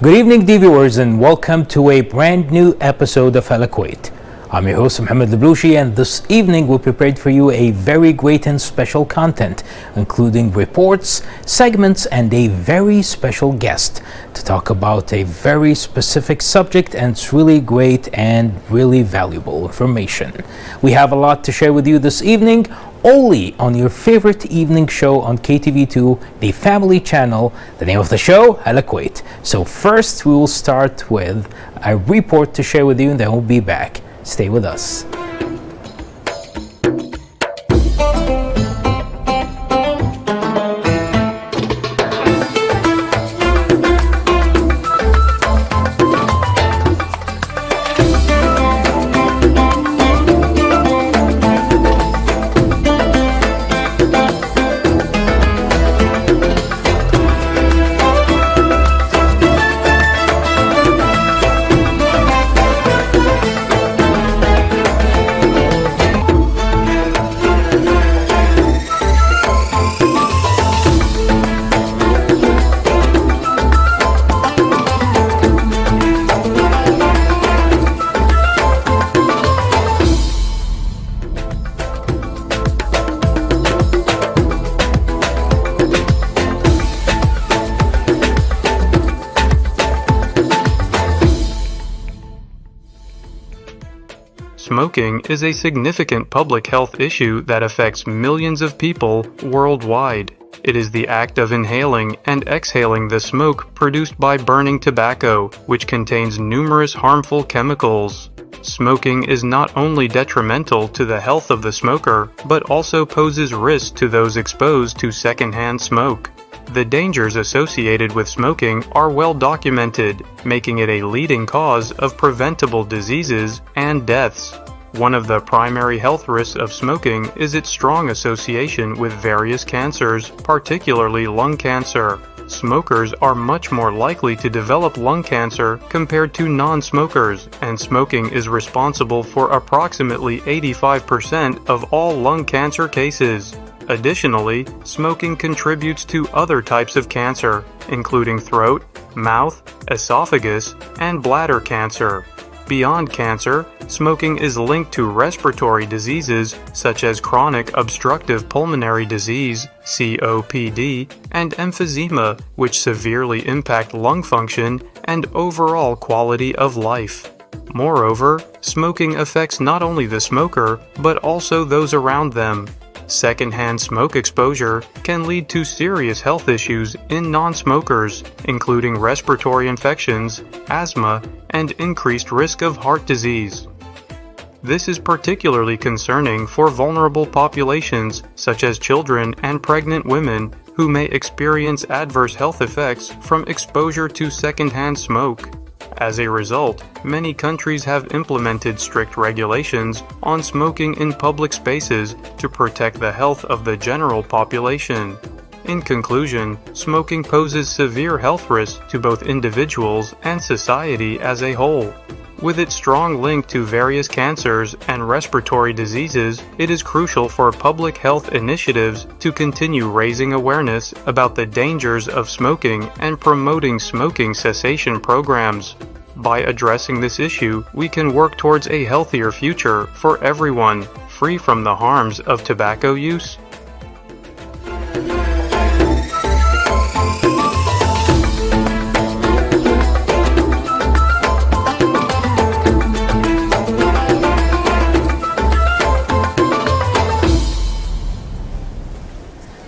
Good evening, viewers, and welcome to a brand new episode of Hala. I'm your host, Mohammed Leblouchi, and this evening we prepared for you a very great and special content, including reports, segments, and a very special guest to talk about a very specific subject, and it's really great and really valuable information. We have a lot to share with you this evening, only on your favorite evening show on KTV2, the family channel. The name of the show, Hala. So first we will start with a report to share with you, and then we'll be back. Stay with us. Smoking is a significant public health issue that affects millions of people worldwide. It is the act of inhaling and exhaling the smoke produced by burning tobacco, which contains numerous harmful chemicals. Smoking is not only detrimental to the health of the smoker, but also poses risks to those exposed to secondhand smoke. The dangers associated with smoking are well documented, making it a leading cause of preventable diseases and deaths. One of the primary health risks of smoking is its strong association with various cancers, particularly lung cancer. Smokers are much more likely to develop lung cancer compared to non-smokers, and smoking is responsible for approximately 85% of all lung cancer cases. Additionally, smoking contributes to other types of cancer, including throat, mouth, esophagus, and bladder cancer. Beyond cancer, smoking is linked to respiratory diseases such as chronic obstructive pulmonary disease, COPD, and emphysema, which severely impact lung function and overall quality of life. Moreover, smoking affects not only the smoker, but also those around them. Secondhand smoke exposure can lead to serious health issues in non-smokers, including respiratory infections, asthma, and increased risk of heart disease. This is particularly concerning for vulnerable populations such as children and pregnant women who may experience adverse health effects from exposure to secondhand smoke. As a result, many countries have implemented strict regulations on smoking in public spaces to protect the health of the general population. In conclusion, smoking poses severe health risks to both individuals and society as a whole. With its strong link to various cancers and respiratory diseases, it is crucial for public health initiatives to continue raising awareness about the dangers of smoking and promoting smoking cessation programs. By addressing this issue, we can work towards a healthier future for everyone, free from the harms of tobacco use.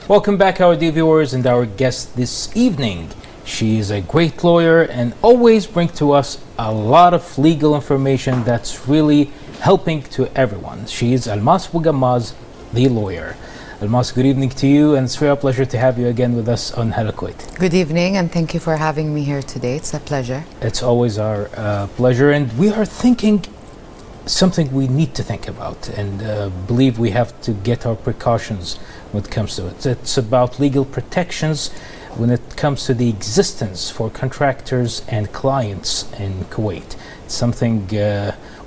Welcome back, our dear viewers, and our guest this evening. She is a great lawyer and always brings to us a lot of legal information that's really helping to everyone. She is Almas Bougamaz, the lawyer. Almas, good evening to you, and it's a real pleasure to have you again with us on Hala. Good evening, and thank you for having me here today. It's a pleasure. It's always our pleasure, and we are thinking something we need to think about, and believe we have to get our precautions when it comes to it. It's about legal protections when it comes to the existence for contractors and clients in Kuwait. It's something,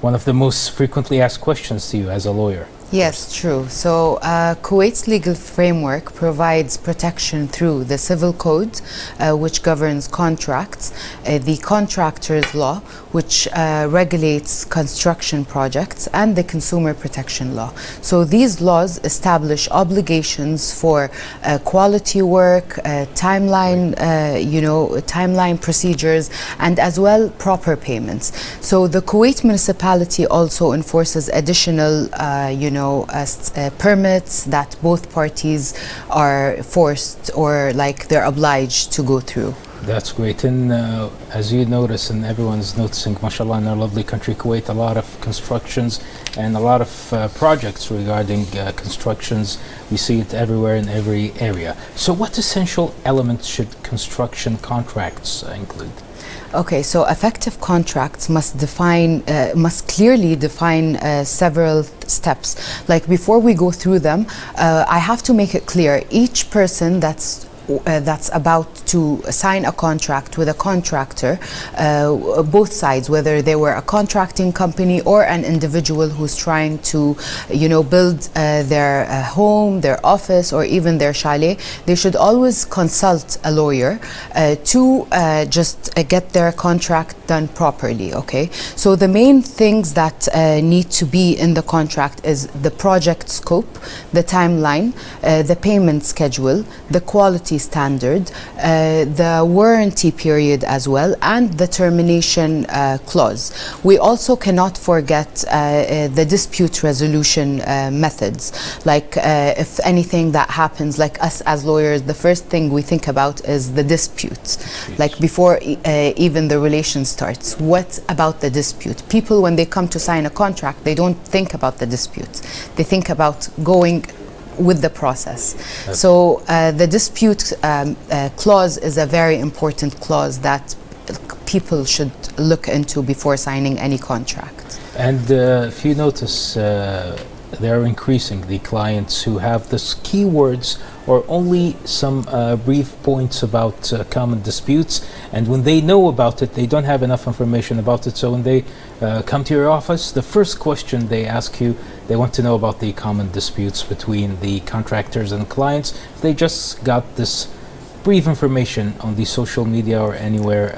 one of the most frequently asked questions to you as a lawyer. Yes, true. So Kuwait's legal framework provides protection through the civil code, which governs contracts, the contractors law, which regulates construction projects, and the consumer protection law. So these laws establish obligations for quality work, timeline procedures, and as well proper payments. So the Kuwait municipality also enforces additional, permits that both parties are forced or like they're obliged to go through. That's great. And as you notice, and everyone's noticing, mashallah, in our lovely country, Kuwait, a lot of constructions and a lot of projects regarding constructions. We see it everywhere in every area. So what essential elements should construction contracts include? Okay, so effective contracts must clearly define several steps. Like before we go through them, I have to make it clear, each person that's about to sign a contract with a contractor, both sides, whether they were a contracting company or an individual who's trying to, build their home, their office, or even their chalet, they should always consult a lawyer to just get their contract done properly, okay? So the main things that need to be in the contract is the project scope, the timeline, the payment schedule, the quality standard, the warranty period as well, and the termination clause. We also cannot forget the dispute resolution methods. Like if anything that happens, like us as lawyers, the first thing we think about is the dispute. Like before even the relation starts. What about the dispute? People, when they come to sign a contract, they don't think about the dispute. They think about going with the process. So the dispute clause is a very important clause that people should look into before signing any contract. And if you notice, they're increasing the clients who have these keywords or only some brief points about common disputes, and when they know about it, they don't have enough information about it. So when they come to your office, the first question they ask you, they want to know about the common disputes between the contractors and clients. They just got this brief information on the social media or anywhere,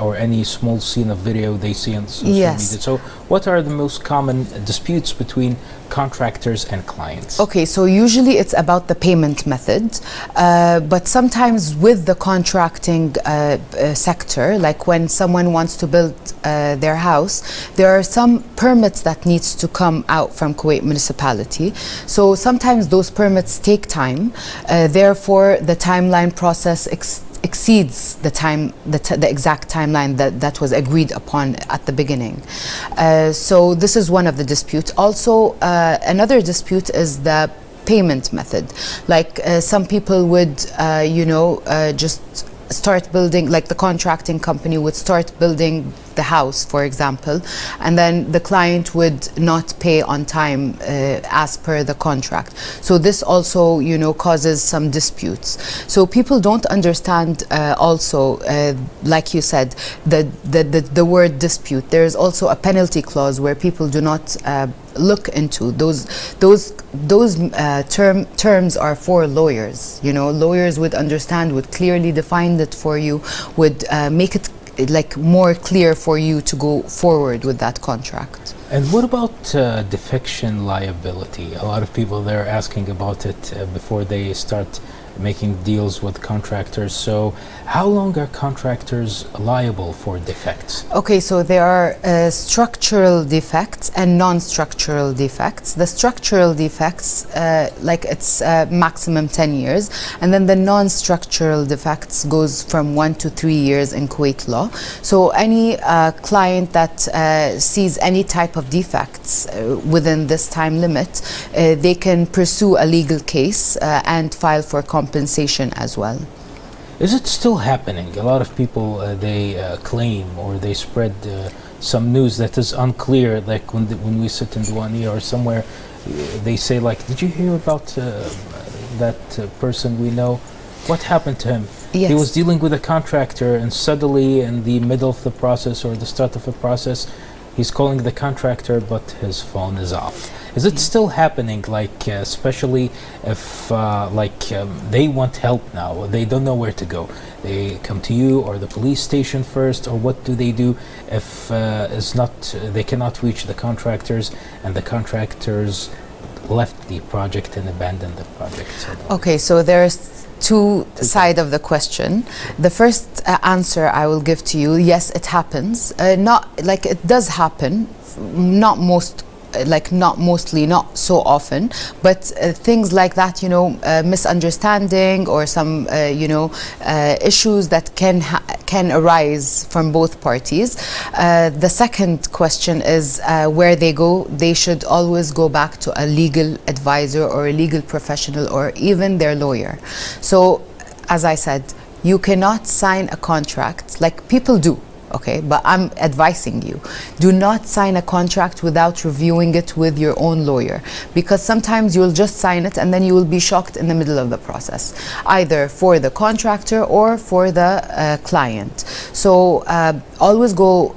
or any small scene of video they see on social media. So what are the most common disputes between contractors and clients? Okay, so usually it's about the payment method, but sometimes with the contracting sector, like when someone wants to build their house, there are some permits that needs to come out from Kuwait municipality. So sometimes those permits take time, therefore the timeline process exceeds the exact timeline that was agreed upon at the beginning. So this is one of the disputes. Also, another dispute is the payment method. Like some people would, just start building, like the contracting company would start building the house, for example, and then the client would not pay on time as per the contract. So this also, causes some disputes. So people don't understand also, like you said, the word dispute. There is also a penalty clause where people do not look into those terms are for lawyers. Lawyers would understand, would clearly define it for you, would make it like more clear for you to go forward with that contract. And what about defection liability? A lot of people, they're asking about it before they start making deals with contractors. So how long are contractors liable for defects? Okay, so there are structural defects and non-structural defects. The structural defects, like it's maximum 10 years, and then the non-structural defects goes from 1 to 3 years in Kuwait law. So any client that sees any type of defects within this time limit, they can pursue a legal case and file for compensation as well. Is it still happening? A lot of people, they claim or they spread some news that is unclear, like when we sit in Duwani or somewhere, they say like, did you hear about that person we know? What happened to him? Yes. He was dealing with a contractor and suddenly in the middle of the process or the start of the process, he's calling the contractor, but his phone is off. Is it still happening, like especially if they want help now, they don't know where to go, they come to you or the police station first, or what do they do if they cannot reach the contractors and the contractors left the project and abandoned the project? Okay, so there's two sides of the question. The first answer I will give to you, yes, it happens. Not like it does happen, not mostly, not so often, but things like that, misunderstanding or some, issues that can arise from both parties. The second question is where they go. They should always go back to a legal advisor or a legal professional or even their lawyer. So, as I said, you cannot sign a contract like people do. Okay, but I'm advising you, do not sign a contract without reviewing it with your own lawyer, because sometimes you'll just sign it and then you will be shocked in the middle of the process, either for the contractor or for the client. So always go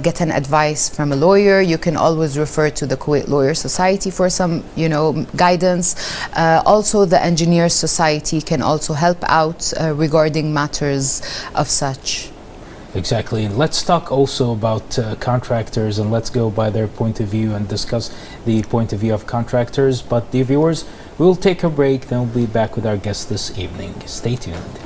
get an advice from a lawyer. You can always refer to the Kuwait Lawyer Society for some, guidance. Also, the Engineers Society can also help out regarding matters of such. Exactly. And let's talk also about contractors, and let's go by their point of view and discuss the point of view of contractors. But dear viewers, we'll take a break, then we'll be back with our guest this evening. Stay tuned.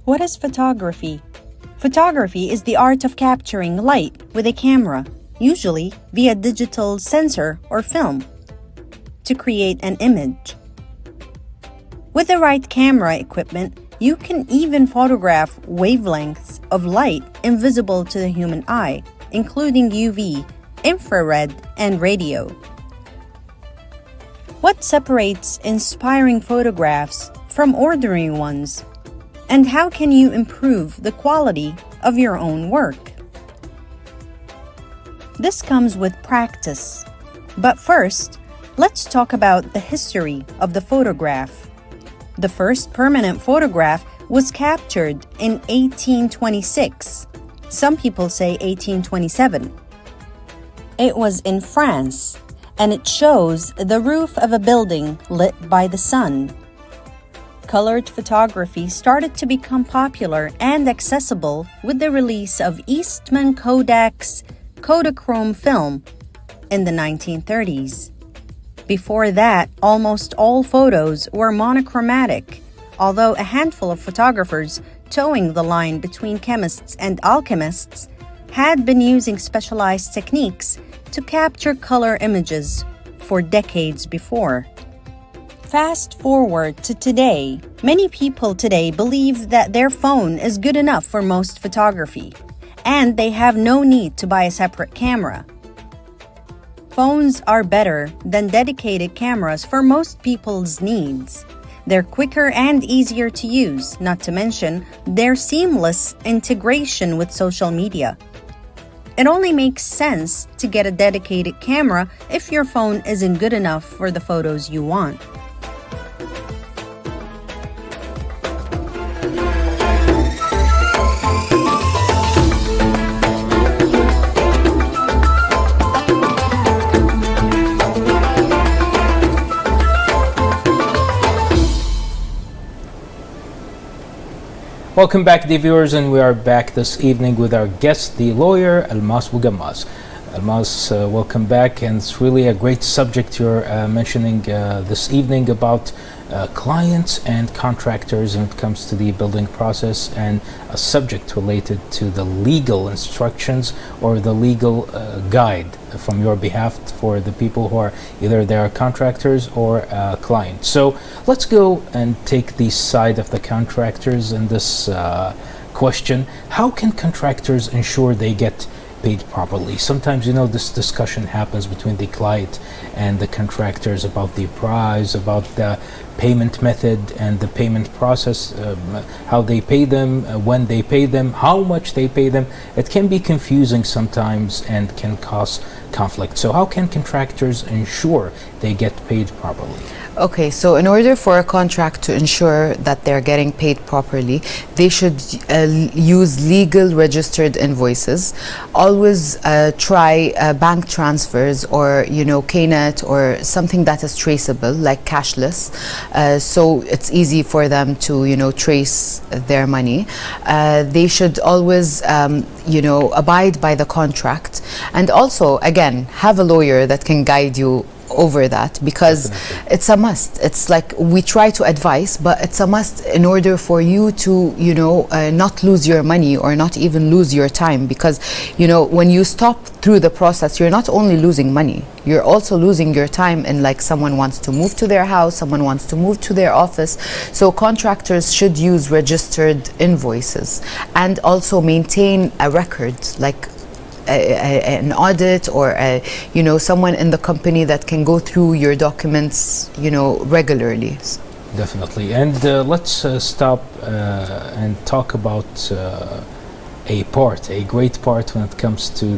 What is photography? Photography is the art of capturing light with a camera, usually via digital sensor or film, to create an image. With the right camera equipment, you can even photograph wavelengths of light invisible to the human eye, including UV, infrared, and radio. What separates inspiring photographs from ordinary ones? And how can you improve the quality of your own work? This comes with practice. But first, let's talk about the history of the photograph. The first permanent photograph was captured in 1826. Some people say 1827. It was in France, and it shows the roof of a building lit by the sun. Colored photography started to become popular and accessible with the release of Eastman Kodak's Kodachrome film in the 1930s. Before that, almost all photos were monochromatic, although a handful of photographers towing the line between chemists and alchemists had been using specialized techniques to capture color images for decades before. Fast forward to today, many people today believe that their phone is good enough for most photography, and they have no need to buy a separate camera. Phones are better than dedicated cameras for most people's needs. They're quicker and easier to use, not to mention their seamless integration with social media. It only makes sense to get a dedicated camera if your phone isn't good enough for the photos you want. Welcome back, dear viewers, and we are back this evening with our guest, the lawyer Almas Bougammas. Almaz, welcome back, and it's really a great subject you're mentioning this evening about clients and contractors when it comes to the building process, and a subject related to the legal instructions or the legal guide from your behalf for the people who are either they are contractors or clients. So let's go and take the side of the contractors in this question. How can contractors ensure they get paid properly? Sometimes, this discussion happens between the client and the contractors about the price, about the payment method and the payment process, how they pay them, when they pay them, how much they pay them. It can be confusing sometimes and can cause conflict. So how can contractors ensure they get paid properly? Okay, so in order for a contract to ensure that they're getting paid properly, they should use legal registered invoices. Always try bank transfers or, KNet or something that is traceable, like cashless, so it's easy for them to, trace their money. They should always, abide by the contract, and also, again, have a lawyer that can guide you over that, because Definitely. it's a must. It's like we try to advise, but it's a must in order for you to not lose your money or not even lose your time, because when you stop through the process, you're not only losing money, you're also losing your time, and like someone wants to move to their house, someone wants to move to their office. So contractors should use registered invoices and also maintain a record, like an audit or someone in the company that can go through your documents regularly. Definitely. And let's stop and talk about a great part when it comes to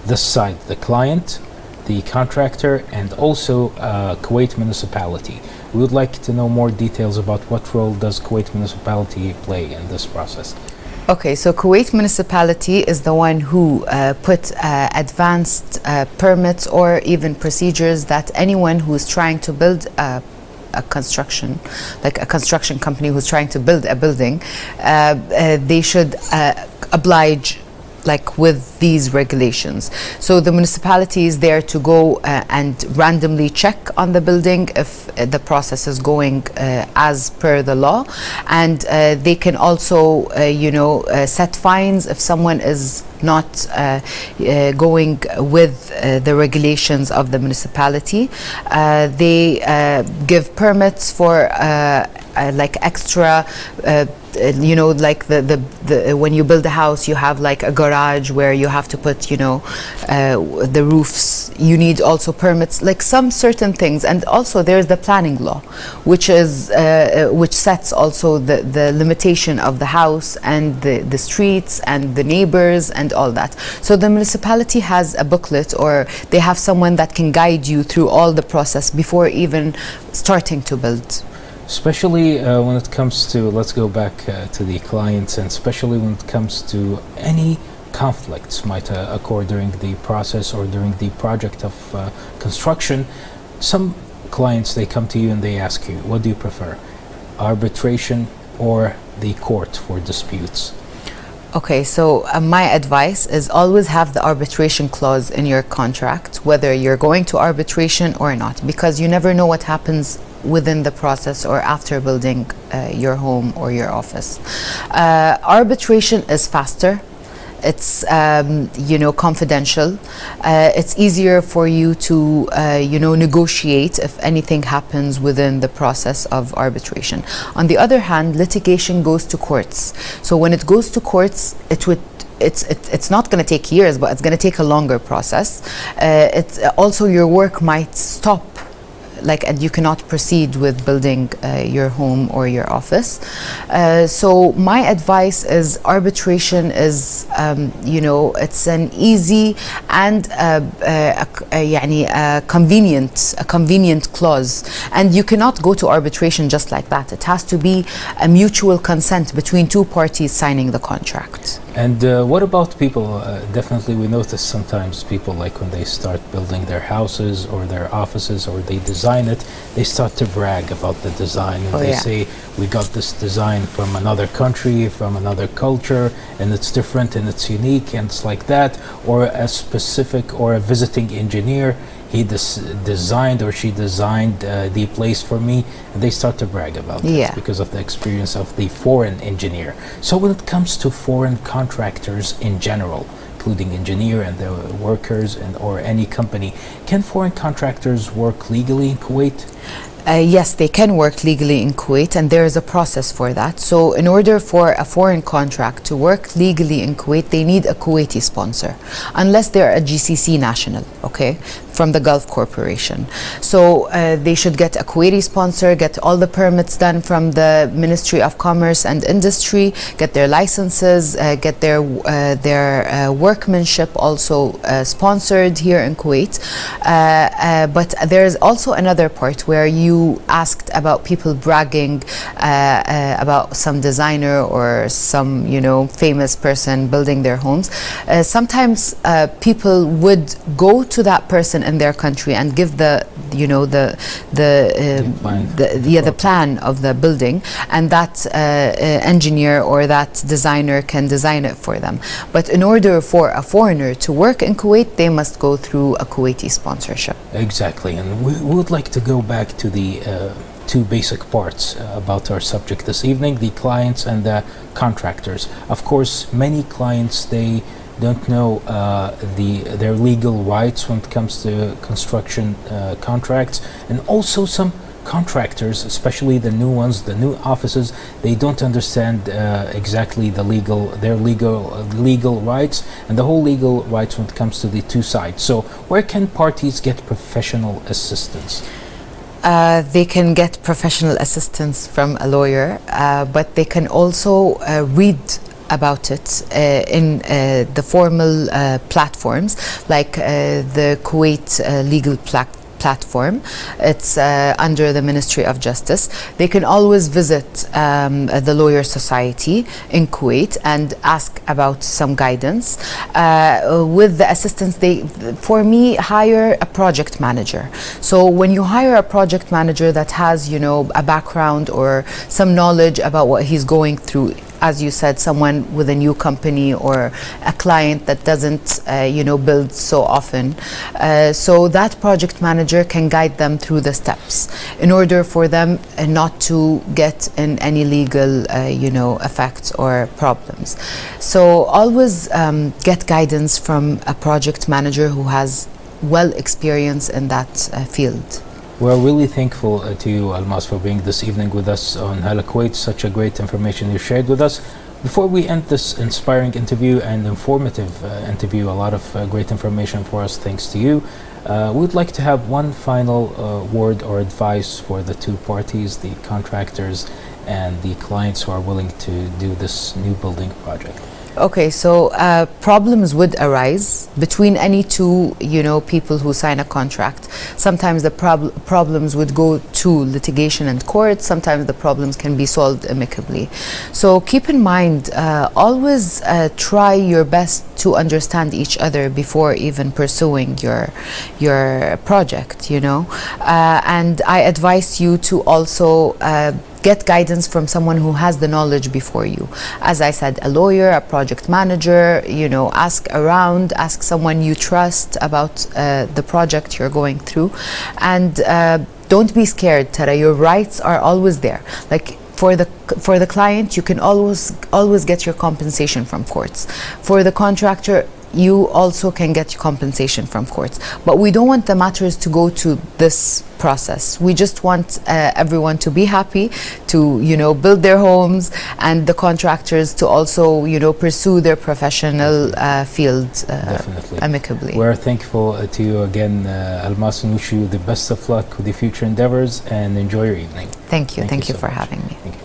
this side, the client, the contractor, and also Kuwait municipality. We would like to know more details about what role does Kuwait municipality play in this process. Okay, so Kuwait municipality is the one who put advanced permits or even procedures that anyone who's trying to build a construction, like a construction company who's trying to build a building, they should oblige with these regulations. So the municipality is there to go and randomly check on the building if the process is going as per the law, and they can also set fines if someone is not going with the regulations of the municipality. They give permits for extra when you build a house, you have like a garage where you have to put the roofs. You need also permits, like some certain things. And also there's the planning law, which sets also the limitation of the house and the streets and the neighbors and all that. So the municipality has a booklet, or they have someone that can guide you through all the process before even starting to build. Especially when it comes to, let's go back to the clients, and especially when it comes to any conflicts might occur during the process or during the project of construction. Some clients, they come to you and they ask you, what do you prefer, arbitration or the court for disputes? Okay, so my advice is always have the arbitration clause in your contract, whether you're going to arbitration or not, because you never know what happens within the process or after building your home or your office. Arbitration is faster. It's confidential. It's easier for you to negotiate if anything happens within the process of arbitration. On the other hand, litigation goes to courts. So when it goes to courts, it's not going to take years, but it's going to take a longer process. It's also, your work might stop, and you cannot proceed with building your home or your office. So my advice is arbitration is, it's an easy and a convenient clause. And you cannot go to arbitration just like that. It has to be a mutual consent between two parties signing the contract. And what about people? Definitely we notice sometimes people, like when they start building their houses or their offices or they design it, they start to brag about the design, and they say, we got this design from another country, from another culture, and it's different and it's unique and it's like that. Or a specific or a visiting engineer, he designed or she designed the place for me, and they start to brag about it because of the experience of the foreign engineer. So when it comes to foreign contractors in general, including engineer and the workers and or any company, can foreign contractors work legally in Kuwait? Yes, they can work legally in Kuwait, and there is a process for that. So in order for a foreign contract to work legally in Kuwait, they need a Kuwaiti sponsor, unless they're a GCC national, okay, from the Gulf Corporation. So they should get a Kuwaiti sponsor, get all the permits done from the Ministry of Commerce and Industry, get their licenses, get their workmanship also sponsored here in Kuwait. But there's also another part where you asked about people bragging about some designer or some, you know, famous person building their homes. Sometimes people would go to that person in their country and give the, you know, the plan of the building, and that engineer or that designer can design it for them. But in order for a foreigner to work in Kuwait, they must go through a Kuwaiti sponsorship. Exactly, and we would like to go back to the two basic parts about our subject this evening, the clients and the contractors. Of course, many clients, they don't know their legal rights when it comes to construction contracts, and also some contractors, especially the new ones, the new offices, they don't understand exactly their legal rights and the whole legal rights when it comes to the two sides. So where can parties get professional assistance? They can get professional assistance from a lawyer, but they can also read about it in the formal platforms like the Kuwait legal platform. It's under the Ministry of Justice. They can always visit the Lawyer Society in Kuwait and ask about some guidance. With the assistance, they, for me, hire a project manager. So when you hire a project manager that has, you know, a background or some knowledge about what he's going through, as you said, someone with a new company or a client that doesn't, you know, build so often. So that project manager can guide them through the steps in order for them not to get in any legal, you know, effects or problems. So always get guidance from a project manager who has well experience in that field. We're really thankful to you, Almas, for being this evening with us on Hala Kuwait. Such a great information you shared with us. Before we end this inspiring interview and informative interview, a lot of great information for us thanks to you, we would like to have one final word or advice for the two parties, the contractors and the clients who are willing to do this new building project. Okay, so problems would arise between any two, you know, people who sign a contract. Sometimes the problems would go to litigation and court. Sometimes the problems can be solved amicably. So keep in mind, always try your best to understand each other before even pursuing your project, you know. And I advise you to also get guidance from someone who has the knowledge before you. As I said, a lawyer, a project manager, you know, ask around, ask someone you trust about the project you're going through. And don't be scared, Tara, your rights are always there. Like for the client, you can always get your compensation from courts. For the contractor, you also can get compensation from courts. But we don't want the matters to go to this process. We just want everyone to be happy, to, you know, build their homes, and the contractors to also, you know, pursue their professional field amicably. We're thankful to you again, Almas, and wish you the best of luck with the future endeavors, and enjoy your evening. Thank you. Thank you so for much. having me. Thank you.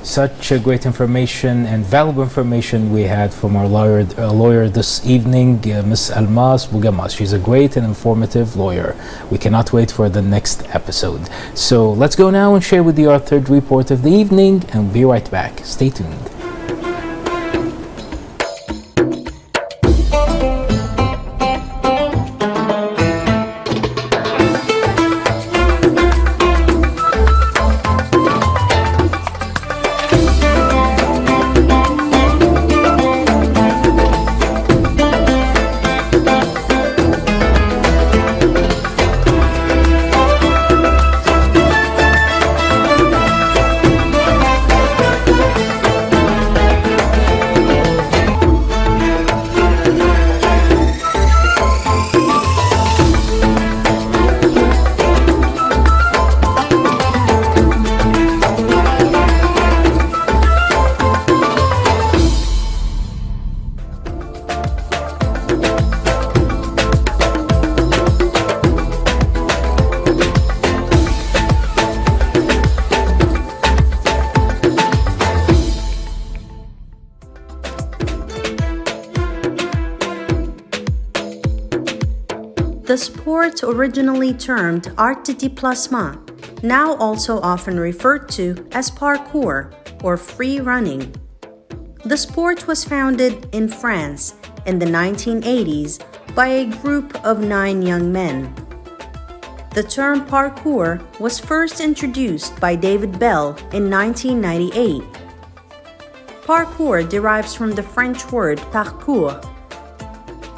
Such a great information and valuable information we had from our lawyer this evening, Ms. Almas Bougamas. She's a great and informative lawyer. We cannot wait for the next episode. So let's go now and share with you our third report of the evening, and we'll be right back. Stay tuned. The sport originally termed art de déplacement, now also often referred to as parkour or free running. The sport was founded in France in the 1980s by a group of 9 young men. The term parkour was first introduced by David Bell in 1998. Parkour derives from the French word parcours,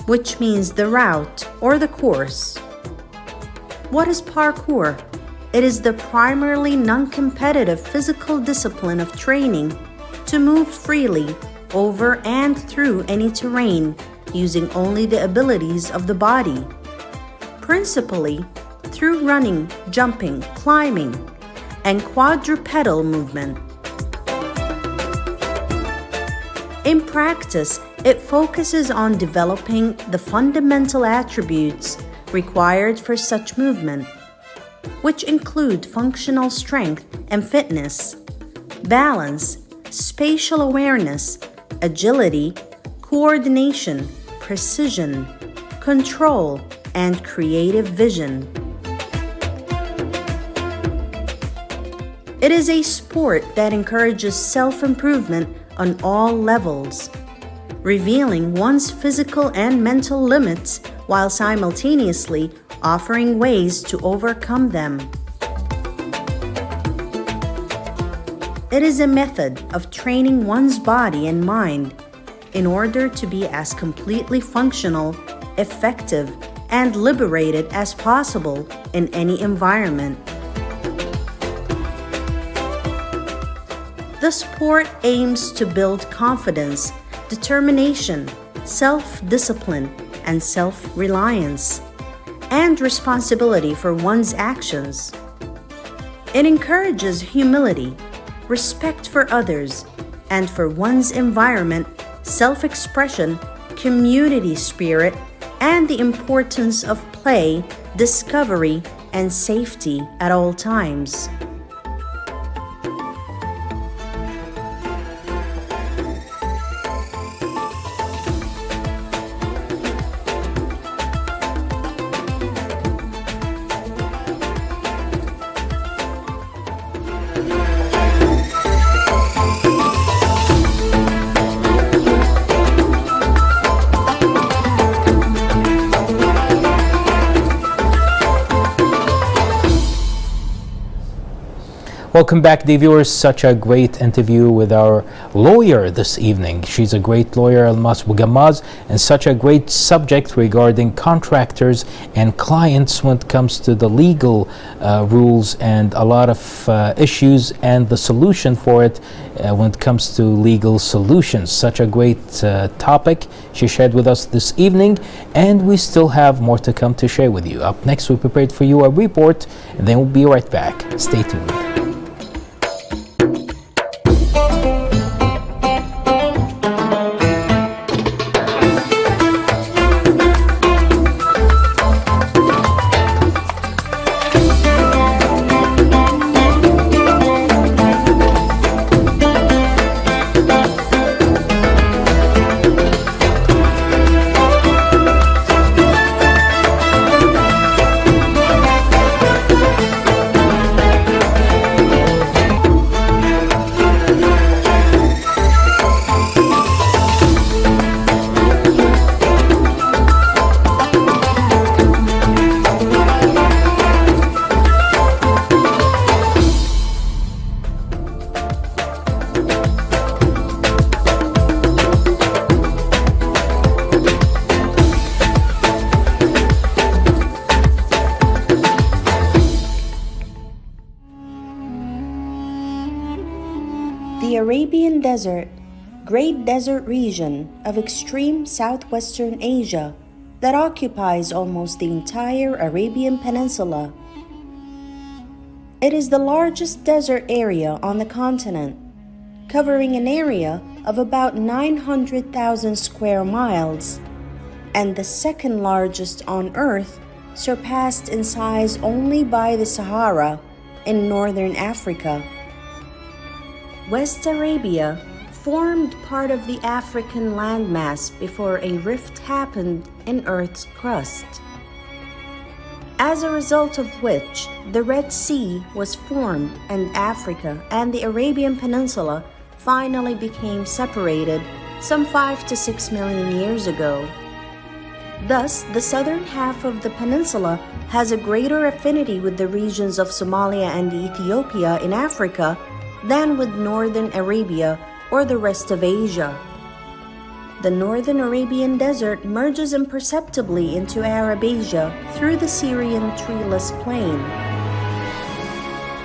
which means the route or the course. What is parkour? It is the primarily non-competitive physical discipline of training to move freely over and through any terrain using only the abilities of the body, principally through running, jumping, climbing, and quadrupedal movement. In practice, it focuses on developing the fundamental attributes required for such movement, which include functional strength and fitness, balance, spatial awareness, agility, coordination, precision, control, and creative vision. It is a sport that encourages self-improvement on all levels, revealing one's physical and mental limits while simultaneously offering ways to overcome them. It is a method of training one's body and mind in order to be as completely functional, effective, and liberated as possible in any environment. The sport aims to build confidence, determination, self-discipline, and self-reliance, and responsibility for one's actions. It encourages humility, respect for others, and for one's environment, self-expression, community spirit, and the importance of play, discovery, and safety at all times. Welcome back, dear viewers. Such a great interview with our lawyer this evening. She's a great lawyer, Almas Bougamaz, and such a great subject regarding contractors and clients when it comes to the legal rules and a lot of issues and the solution for it when it comes to legal solutions. Such a great topic she shared with us this evening, and we still have more to come to share with you. Up next, we prepared for you a report, and then we'll be right back. Stay tuned. The Arabian Desert, Great Desert region of extreme southwestern Asia that occupies almost the entire Arabian Peninsula. It is the largest desert area on the continent, covering an area of about 900,000 square miles, and the second largest on Earth, surpassed in size only by the Sahara in northern Africa. West Arabia formed part of the African landmass before a rift happened in Earth's crust. as a result of which the Red Sea was formed and Africa and the Arabian Peninsula finally became separated some 5 to 6 million years ago. Thus, the southern half of the peninsula has a greater affinity with the regions of Somalia and Ethiopia in Africa than with northern Arabia or the rest of Asia. The northern Arabian desert merges imperceptibly into Arab Asia through the Syrian treeless plain.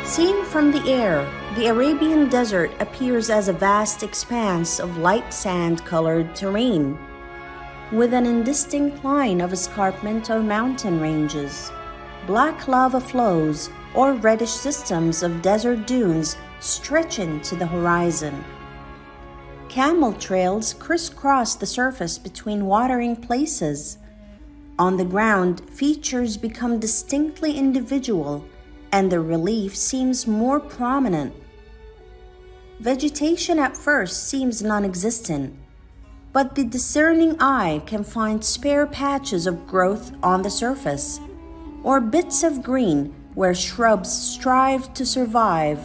Seen from the air, the Arabian desert appears as a vast expanse of light sand-colored terrain, with an indistinct line of escarpment or mountain ranges, black lava flows, or reddish systems of desert dunes stretching to the horizon. Camel trails crisscross the surface between watering places. On the ground, features become distinctly individual, and the relief seems more prominent. Vegetation at first seems non-existent, but the discerning eye can find spare patches of growth on the surface, or bits of green where shrubs strive to survive.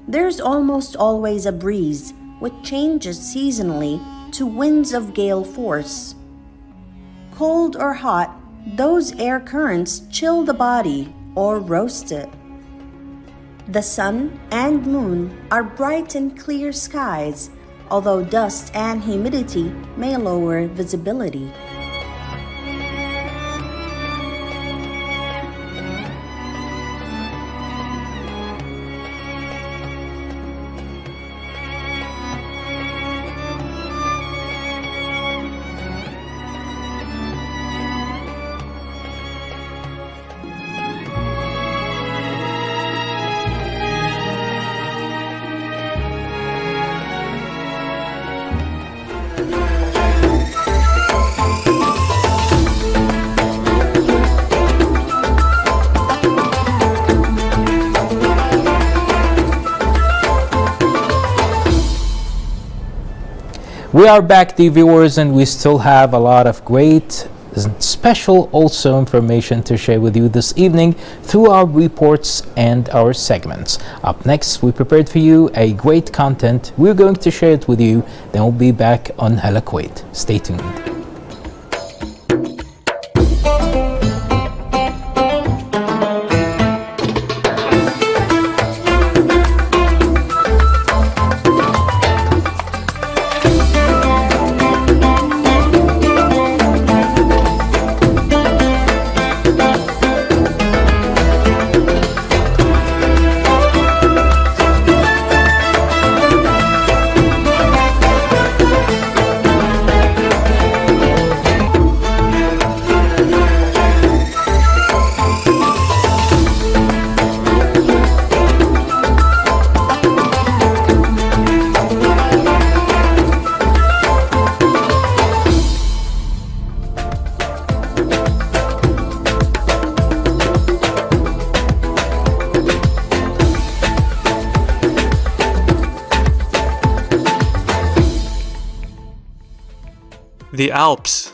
There's almost always a breeze, which changes seasonally to winds of gale force. Cold or hot, those air currents chill the body or roast it. The sun and moon are bright in clear skies, although dust and humidity may lower visibility. We are back, dear viewers, and we still have a lot of great, special also information to share with you this evening through our reports and our segments. Up next, we prepared for you a great content. We're going to share it with you. Then we'll be back on Hala Kuwait. Stay tuned. The Alps.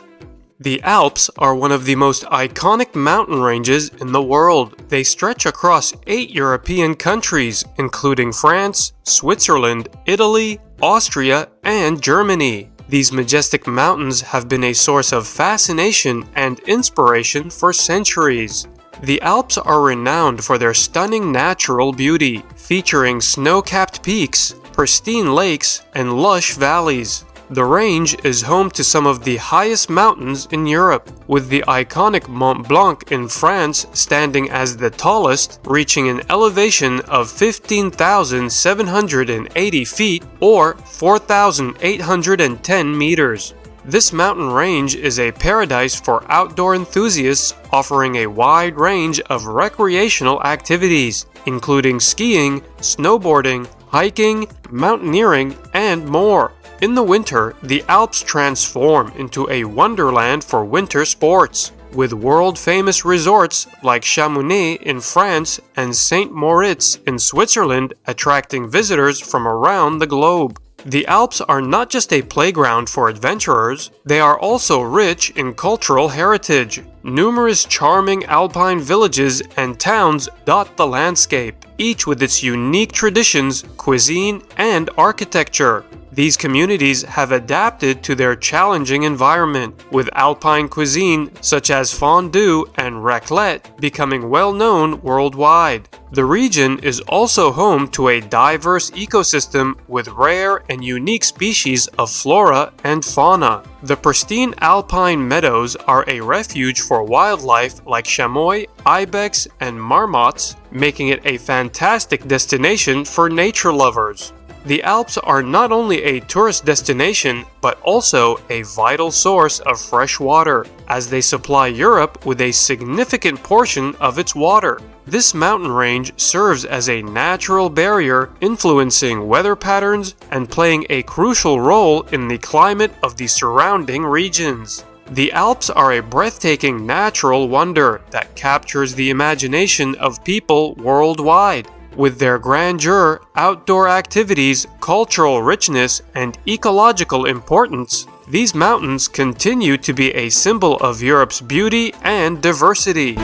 The Alps are one of the most iconic mountain ranges in the world. They stretch across 8 European countries, including France, Switzerland, Italy, Austria, and Germany. These majestic mountains have been a source of fascination and inspiration for centuries. The Alps are renowned for their stunning natural beauty, featuring snow-capped peaks, pristine lakes, and lush valleys. The range is home to some of the highest mountains in Europe, with the iconic Mont Blanc in France standing as the tallest, reaching an elevation of 15,780 feet or 4,810 meters. This mountain range is a paradise for outdoor enthusiasts, offering a wide range of recreational activities, including skiing, snowboarding, hiking, mountaineering, and more. In the winter, the Alps transform into a wonderland for winter sports, with world-famous resorts like Chamonix in France and St. Moritz in Switzerland attracting visitors from around the globe. The Alps are not just a playground for adventurers, they are also rich in cultural heritage. Numerous charming alpine villages and towns dot the landscape, each with its unique traditions, cuisine, and architecture. These communities have adapted to their challenging environment, with alpine cuisine such as fondue and raclette becoming well known worldwide. The region is also home to a diverse ecosystem with rare and unique species of flora and fauna. The pristine alpine meadows are a refuge for wildlife like chamois, ibex, and marmots, making it a fantastic destination for nature lovers. The Alps are not only a tourist destination, but also a vital source of fresh water, as they supply Europe with a significant portion of its water. This mountain range serves as a natural barrier, influencing weather patterns and playing a crucial role in the climate of the surrounding regions. The Alps are a breathtaking natural wonder that captures the imagination of people worldwide. With their grandeur, outdoor activities, cultural richness, and ecological importance, these mountains continue to be a symbol of Europe's beauty and diversity.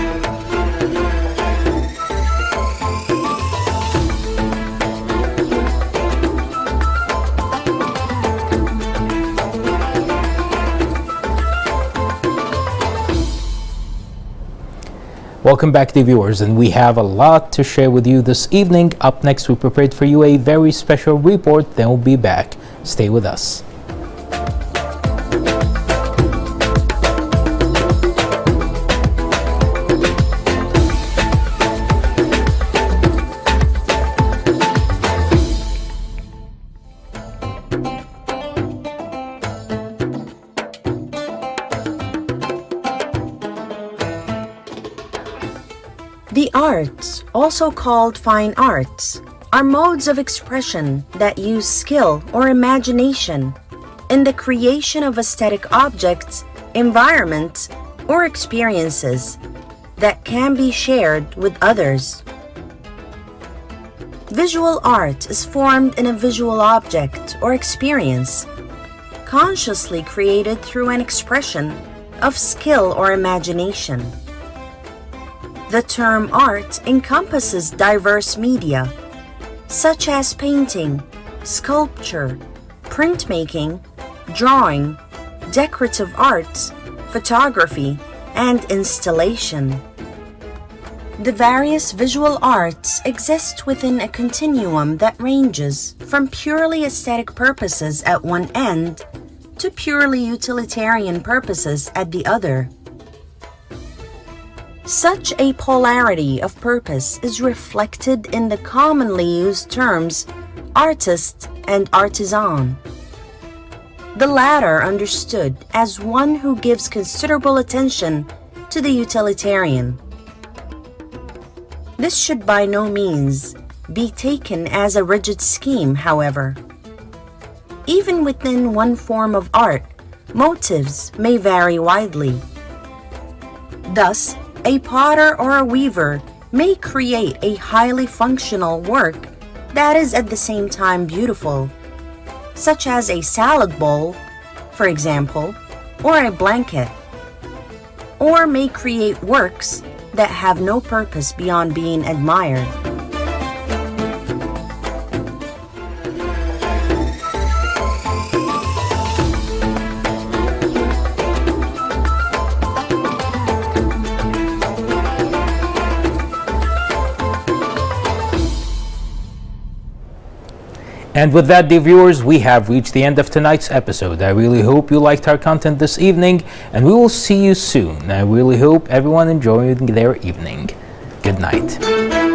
Welcome back, dear viewers, and we have a lot to share with you this evening. Up next, we prepared for you a very special report, then we'll be back. Stay with us. The arts, also called fine arts, are modes of expression that use skill or imagination in the creation of aesthetic objects, environments, or experiences that can be shared with others. Visual art is formed in a visual object or experience, consciously created through an expression of skill or imagination. The term art encompasses diverse media, such as painting, sculpture, printmaking, drawing, decorative arts, photography, and installation. The various visual arts exist within a continuum that ranges from purely aesthetic purposes at one end to purely utilitarian purposes at the other. Such a polarity of purpose is reflected in the commonly used terms artist and artisan. The latter understood as one who gives considerable attention to the utilitarian. This should by no means be taken as a rigid scheme, however. Even within one form of art, motives may vary widely. Thus, a potter or a weaver may create a highly functional work that is at the same time beautiful, such as a salad bowl, for example, or a blanket, or may create works that have no purpose beyond being admired. And with that, dear viewers, we have reached the end of tonight's episode. I really hope you liked our content this evening, and we will see you soon. I really hope everyone enjoyed their evening. Good night.